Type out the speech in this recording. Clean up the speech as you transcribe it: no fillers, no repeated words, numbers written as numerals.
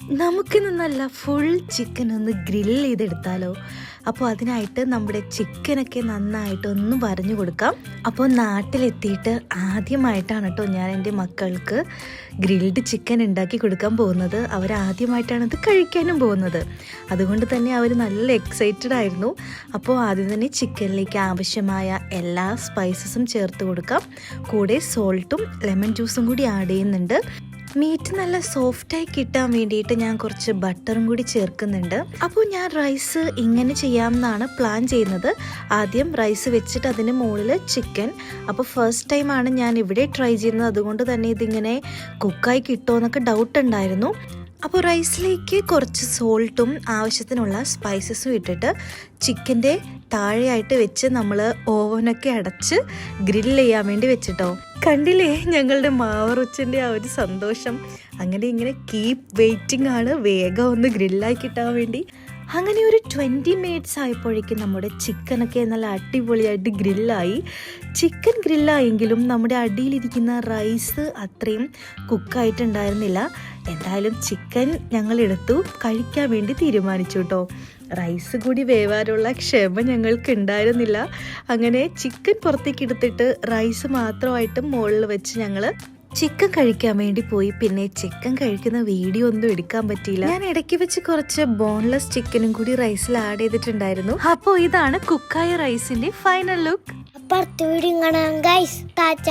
നമുക്കിന്ന് നല്ല full chicken ഒന്ന് ഗ്രിൽ ചെയ്തെടുത്താലോ. അപ്പോൾ അതിനായിട്ട് നമ്മുടെ ചിക്കനൊക്കെ നന്നായിട്ട് ഒന്ന് വരഞ്ഞു കൊടുക്കാം. അപ്പോൾ നാട്ടിലെത്തിയിട്ട് ആദ്യമായിട്ടാണ് കേട്ടോ ഞാൻ എൻ്റെ മക്കൾക്ക് ഗ്രിൽഡ് ചിക്കൻ ഉണ്ടാക്കി കൊടുക്കാൻ പോകുന്നത്. അവരാദ്യമായിട്ടാണ് ഇത് കഴിക്കാനും പോകുന്നത്. അതുകൊണ്ട് തന്നെ അവർ നല്ല എക്സൈറ്റഡ് ആയിരുന്നു. അപ്പോൾ ആദ്യം തന്നെ ചിക്കനിലേക്ക് ആവശ്യമായ എല്ലാ സ്പൈസസും ചേർത്ത് കൊടുക്കാം. കൂടെ സോൾട്ടും ലെമൺ ജ്യൂസും കൂടി ആഡ് ചെയ്യുന്നുണ്ട്. മീറ്റ് നല്ല സോഫ്റ്റായി കിട്ടാൻ വേണ്ടിയിട്ട് ഞാൻ കുറച്ച് ബട്ടറും കൂടി ചേർക്കുന്നുണ്ട്. അപ്പോൾ ഞാൻ റൈസ് ഇങ്ങനെ ചെയ്യാമെന്നാണ് പ്ലാൻ ചെയ്യുന്നത്. ആദ്യം റൈസ് വെച്ചിട്ട് അതിന് മുകളിൽ ചിക്കൻ. അപ്പോൾ ഫസ്റ്റ് ടൈമാണ് ഞാൻ ഇവിടെ ട്രൈ ചെയ്യുന്നത്. അതുകൊണ്ട് തന്നെ ഇതിങ്ങനെ കുക്കായി കിട്ടുമോ എന്നൊക്കെ ഡൗട്ട് ഉണ്ടായിരുന്നു. അപ്പോൾ റൈസിലേക്ക് കുറച്ച് സോൾട്ടും ആവശ്യത്തിനുള്ള സ്പൈസസും ഇട്ടിട്ട് ചിക്കൻ്റെ താഴെയായിട്ട് വെച്ച് നമ്മൾ ഓവനൊക്കെ അടച്ച് ഗ്രിൽ ചെയ്യാൻ വേണ്ടി വെച്ചിട്ടോ. കണ്ടില്ലേ ഞങ്ങളുടെ മാവറുച്ചൻ്റെ ആ ഒരു സന്തോഷം. അങ്ങനെ ഇങ്ങനെ കീപ് വെയിറ്റിംഗ് ആണ്, വേഗം ഒന്ന് ഗ്രില്ലായി കിട്ടാൻ വേണ്ടി. അങ്ങനെ ഒരു 20 മിനിറ്റ്സ് ആയപ്പോഴേക്കും നമ്മുടെ ചിക്കനൊക്കെ നല്ല അടിപൊളിയായിട്ട് ഗ്രില്ലായി. ചിക്കൻ ഗ്രില്ലായെങ്കിലും നമ്മുടെ അടിയിലിരിക്കുന്ന റൈസ് അത്രയും കുക്കായിട്ടുണ്ടായിരുന്നില്ല. എന്തായാലും ചിക്കൻ ഞങ്ങൾ എടുത്തു കഴിക്കാൻ വേണ്ടി തീരുമാനിച്ചു കേട്ടോ. റൈസ് കൂടി വേവാനുള്ള ക്ഷമ ഞങ്ങൾക്ക് ഉണ്ടായിരുന്നില്ല. അങ്ങനെ ചിക്കൻ പുറത്തേക്ക് എടുത്തിട്ട് റൈസ് മാത്രമായിട്ട് മുകളിൽ വെച്ച് ഞങ്ങൾ ചിക്കൻ കഴിക്കാൻ വേണ്ടി പോയി. പിന്നെ ചിക്കൻ കഴിക്കുന്ന വീഡിയോ ഒന്നും എടുക്കാൻ പറ്റിയില്ല. ഞാൻ ഇടയ്ക്ക് വെച്ച് കുറച്ച് ബോൺലെസ് ചിക്കനും കൂടി റൈസിൽ ആഡ് ചെയ്തിട്ടുണ്ടായിരുന്നു. അപ്പോൾ ഇതാണ് കുക്കായ റൈസിന്റെ ഫൈനൽ ലുക്ക്. അപ്പുറത്ത് വീഡിയോ കാണാം ഗൈസ്. ടാറ്റ.